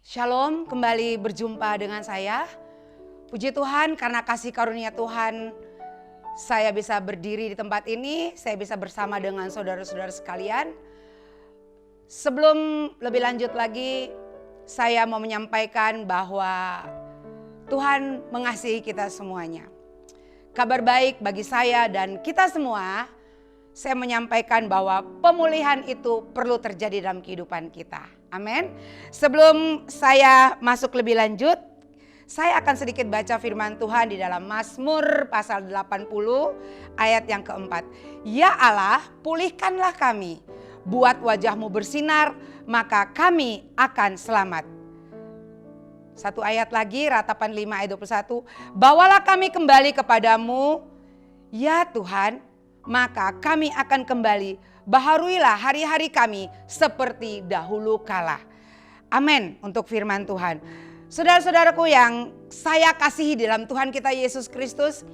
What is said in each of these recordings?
Shalom, kembali berjumpa dengan saya. Puji Tuhan karena kasih karunia Tuhan saya bisa berdiri di tempat ini, saya bisa bersama dengan saudara-saudara sekalian. Sebelum lebih lanjut lagi, saya mau menyampaikan bahwa Tuhan mengasihi kita semuanya. Kabar baik bagi saya dan kita semua, saya menyampaikan bahwa pemulihan itu perlu terjadi dalam kehidupan kita. Amin. Sebelum saya masuk lebih lanjut, saya akan sedikit baca firman Tuhan di dalam Mazmur pasal 80 ayat yang keempat. Ya Allah, pulihkanlah kami, buat wajahmu bersinar, maka kami akan selamat. Satu ayat lagi, Ratapan 5 ayat 21. Bawalah kami kembali kepadamu, ya Tuhan, maka kami akan kembali. Baharuilah hari-hari kami seperti dahulu kala. Amin untuk firman Tuhan. Saudara-saudaraku yang saya kasihi dalam Tuhan kita Yesus Kristus.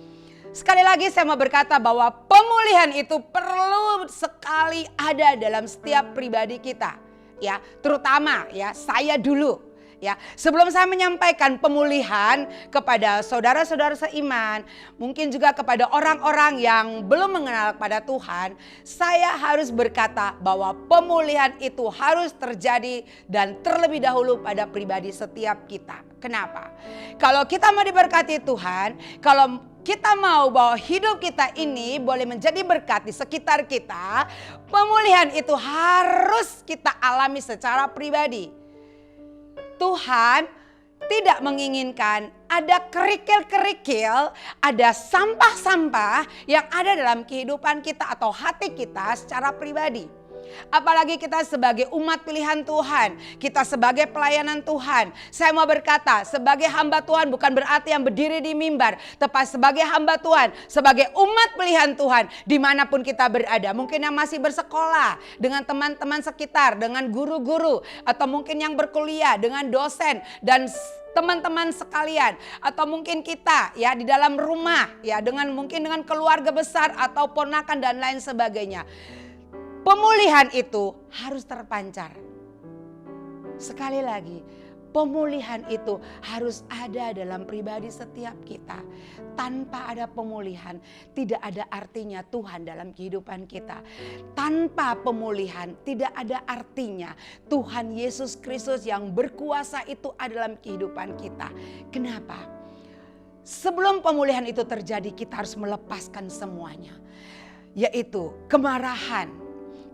Sekali lagi saya mau berkata bahwa pemulihan itu perlu sekali ada dalam setiap pribadi kita. Ya, terutama ya saya dulu. Ya, sebelum saya menyampaikan pemulihan kepada saudara-saudara seiman, mungkin juga kepada orang-orang yang belum mengenal pada Tuhan, saya harus berkata bahwa pemulihan itu harus terjadi dan terlebih dahulu pada pribadi setiap kita. Kenapa? Kalau kita mau diberkati Tuhan, kalau kita mau bahwa hidup kita ini boleh menjadi berkat di sekitar kita, pemulihan itu harus kita alami secara pribadi. Tuhan tidak menginginkan ada kerikil-kerikil, ada sampah-sampah yang ada dalam kehidupan kita atau hati kita secara pribadi. Apalagi kita sebagai umat pilihan Tuhan, kita sebagai pelayanan Tuhan. Saya mau berkata, sebagai hamba Tuhan bukan berarti yang berdiri di mimbar, tepat sebagai hamba Tuhan, sebagai umat pilihan Tuhan, dimanapun kita berada. Mungkin yang masih bersekolah, dengan teman-teman sekitar, dengan guru-guru, atau mungkin yang berkuliah, dengan dosen, dan teman-teman sekalian, atau mungkin kita ya di dalam rumah, ya mungkin dengan keluarga besar, atau ponakan dan lain sebagainya. Pemulihan itu harus terpancar. Sekali lagi, pemulihan itu harus ada dalam pribadi setiap kita. Tanpa ada pemulihan, tidak ada artinya Tuhan dalam kehidupan kita. Tanpa pemulihan, tidak ada artinya Tuhan Yesus Kristus yang berkuasa itu ada dalam kehidupan kita. Kenapa? Sebelum pemulihan itu terjadi, kita harus melepaskan semuanya. Yaitu kemarahan,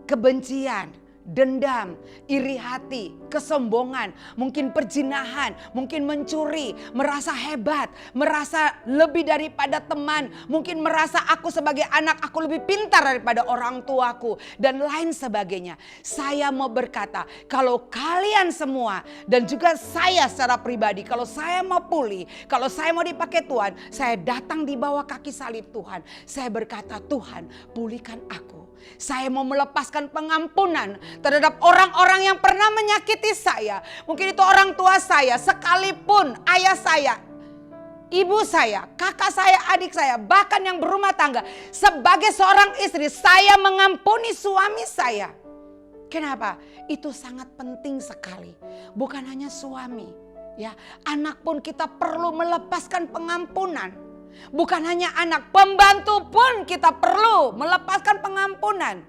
kebencian, dendam, iri hati, kesombongan, mungkin perzinahan, mungkin mencuri, merasa hebat, merasa lebih daripada teman, mungkin merasa aku sebagai anak aku lebih pintar daripada orang tuaku dan lain sebagainya. Saya mau berkata, kalau kalian semua dan juga saya secara pribadi, kalau saya mau pulih, kalau saya mau dipakai Tuhan, saya datang di bawah kaki salib Tuhan. Saya berkata, Tuhan, pulihkan aku. Saya mau melepaskan pengampunan terhadap orang-orang yang pernah menyakiti saya. Mungkin itu orang tua saya, sekalipun ayah saya, ibu saya, kakak saya, adik saya, bahkan yang berumah tangga. Sebagai seorang istri, saya mengampuni suami saya. Kenapa? Itu sangat penting sekali. Bukan hanya suami, ya, anak pun kita perlu melepaskan pengampunan. Bukan hanya anak, pembantu pun kita perlu melepaskan pengampunan.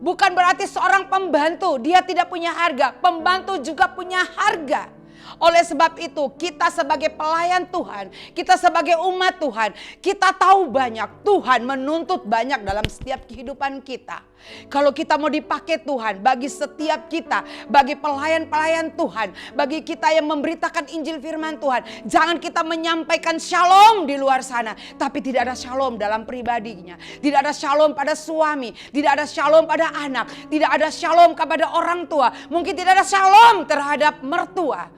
Bukan berarti seorang pembantu dia tidak punya harga, pembantu juga punya harga. Oleh sebab itu kita sebagai pelayan Tuhan, kita sebagai umat Tuhan, kita tahu banyak, Tuhan menuntut banyak dalam setiap kehidupan kita. Kalau kita mau dipakai Tuhan bagi setiap kita, bagi pelayan-pelayan Tuhan, bagi kita yang memberitakan Injil firman Tuhan, jangan kita menyampaikan shalom di luar sana, tapi tidak ada shalom dalam pribadinya. Tidak ada shalom pada suami, tidak ada shalom pada anak, tidak ada shalom kepada orang tua, mungkin tidak ada shalom terhadap mertua.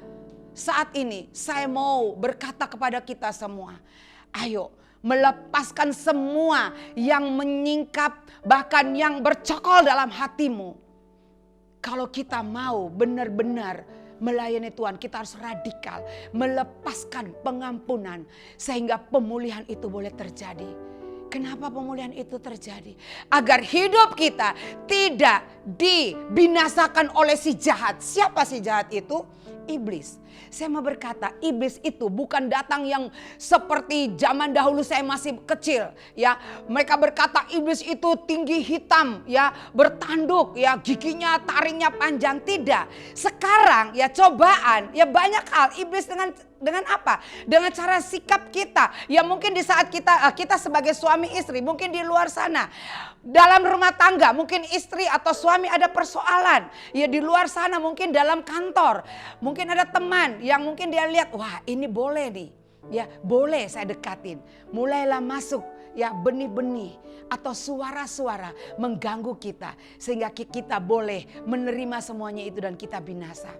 Saat ini saya mau berkata kepada kita semua, ayo melepaskan semua yang menyingkap, bahkan yang bercokol dalam hatimu. Kalau kita mau benar-benar melayani Tuhan, kita harus radikal, melepaskan pengampunan sehingga pemulihan itu boleh terjadi. Kenapa pemulihan itu terjadi? Agar hidup kita tidak dibinasakan oleh si jahat. Siapa si jahat itu? iblis. Saya mau berkata, iblis itu bukan datang yang seperti zaman dahulu saya masih kecil, ya. Mereka berkata iblis itu tinggi hitam, ya, bertanduk, ya, giginya taringnya panjang. Tidak. Sekarang ya cobaan, ya banyak hal iblis dengan apa? Dengan cara sikap kita. Ya mungkin di saat kita sebagai suami istri, mungkin di luar sana dalam rumah tangga, mungkin istri atau suami ada persoalan. Ya di luar sana mungkin dalam kantor, mungkin ada teman yang mungkin dia lihat, wah ini boleh nih. Ya boleh saya dekatin. Mulailah masuk ya benih-benih atau suara-suara mengganggu kita. Sehingga kita boleh menerima semuanya itu dan kita binasa.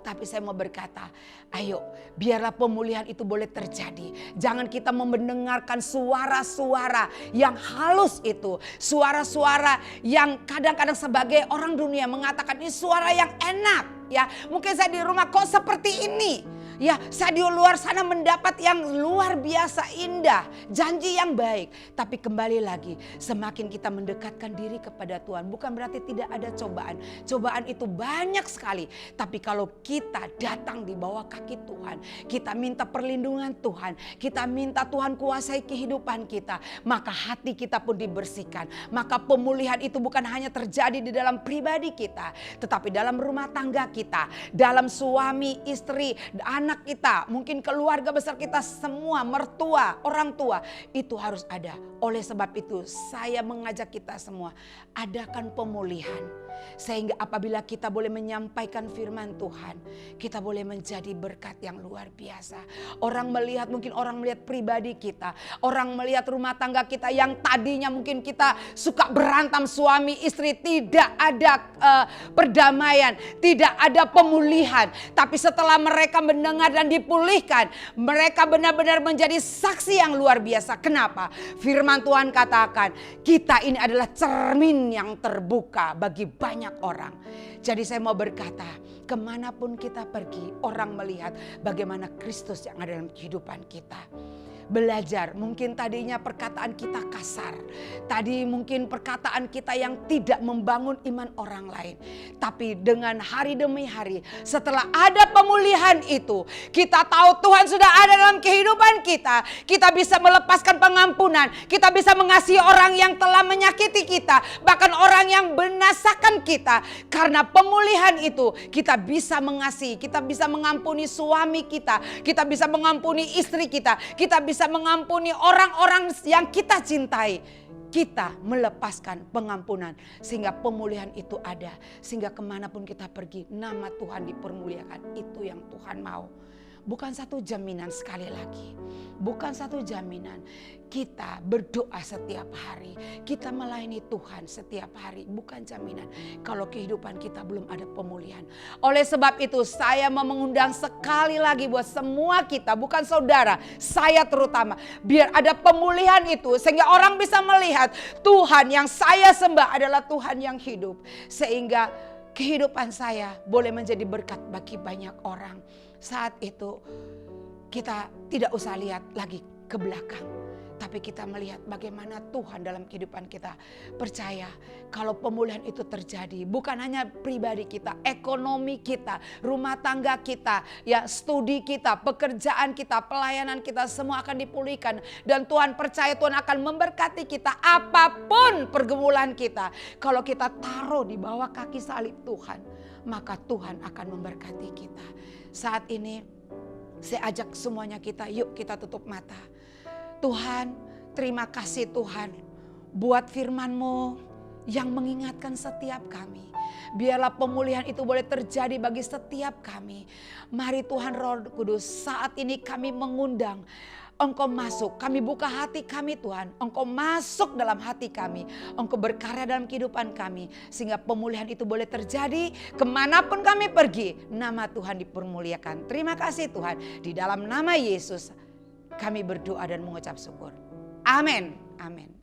Tapi saya mau berkata, ayo biarlah pemulihan itu boleh terjadi. Jangan kita mendengarkan suara-suara yang halus itu. Suara-suara yang kadang-kadang sebagai orang dunia mengatakan ini suara yang enak. Ya, mungkin saya di rumah kok seperti ini. Ya, saya di luar sana mendapat yang luar biasa indah, janji yang baik. Tapi kembali lagi, semakin kita mendekatkan diri kepada Tuhan, bukan berarti tidak ada cobaan. Cobaan itu banyak sekali. Tapi kalau kita datang di bawah kaki Tuhan, kita minta perlindungan Tuhan, kita minta Tuhan kuasai kehidupan kita, maka hati kita pun dibersihkan. Maka pemulihan itu bukan hanya terjadi di dalam pribadi kita, tetapi dalam rumah tangga kita, dalam suami, istri, anak kita, mungkin keluarga besar kita semua, mertua, orang tua, itu harus ada. Oleh sebab itu saya mengajak kita semua, adakan pemulihan. Sehingga apabila kita boleh menyampaikan firman Tuhan, kita boleh menjadi berkat yang luar biasa. Orang melihat, mungkin orang melihat pribadi kita, orang melihat rumah tangga kita yang tadinya mungkin kita suka berantem suami istri, tidak ada perdamaian, tidak ada pemulihan. Tapi setelah mereka mendengar dan dipulihkan, mereka benar-benar menjadi saksi yang luar biasa. Kenapa? Firman Tuhan katakan, kita ini adalah cermin yang terbuka bagi banyak orang. Jadi saya mau berkata, kemanapun kita pergi, orang melihat bagaimana Kristus yang ada dalam kehidupan kita. Belajar, mungkin tadinya perkataan kita kasar, tadi mungkin perkataan kita yang tidak membangun iman orang lain. Tapi dengan hari demi hari, setelah ada pemulihan itu, kita tahu Tuhan sudah ada dalam kehidupan kita. Kita bisa melepaskan pengampunan, kita bisa mengasihi orang yang telah menyakiti kita, bahkan orang yang binasakan kita. Karena pemulihan itu kita bisa mengasihi, kita bisa mengampuni suami kita bisa mengampuni istri kita bisa mengampuni orang-orang yang kita cintai. Kita melepaskan pengampunan sehingga pemulihan itu ada. Sehingga kemanapun kita pergi, nama Tuhan dipermuliakan. Itu yang Tuhan mau. Bukan satu jaminan, sekali lagi. Bukan satu jaminan. Kita berdoa setiap hari. Kita melayani Tuhan setiap hari. Bukan jaminan kalau kehidupan kita belum ada pemulihan. Oleh sebab itu saya mau mengundang sekali lagi buat semua kita. Bukan saudara, saya terutama. Biar ada pemulihan itu sehingga orang bisa melihat Tuhan yang saya sembah adalah Tuhan yang hidup. Sehingga kehidupan saya boleh menjadi berkat bagi banyak orang. Saat itu kita tidak usah lihat lagi ke belakang, tapi kita melihat bagaimana Tuhan dalam kehidupan kita. Percaya kalau pemulihan itu terjadi, bukan hanya pribadi kita, ekonomi kita, rumah tangga kita, ya studi kita, pekerjaan kita, pelayanan kita, semua akan dipulihkan. Dan Tuhan percaya Tuhan akan memberkati kita apapun pergumulan kita. Kalau kita taruh di bawah kaki salib Tuhan, maka Tuhan akan memberkati kita. Saat ini saya ajak semuanya kita, yuk kita tutup mata. Tuhan, terima kasih Tuhan buat firman-Mu yang mengingatkan setiap kami. Biarlah pemulihan itu boleh terjadi bagi setiap kami. Mari Tuhan Roh Kudus, saat ini kami mengundang Engkau masuk, kami buka hati kami Tuhan. Engkau masuk dalam hati kami. Engkau berkarya dalam kehidupan kami. Sehingga pemulihan itu boleh terjadi kemanapun kami pergi. Nama Tuhan dipermuliakan. Terima kasih Tuhan. Di dalam nama Yesus kami berdoa dan mengucap syukur. Amin. Amin.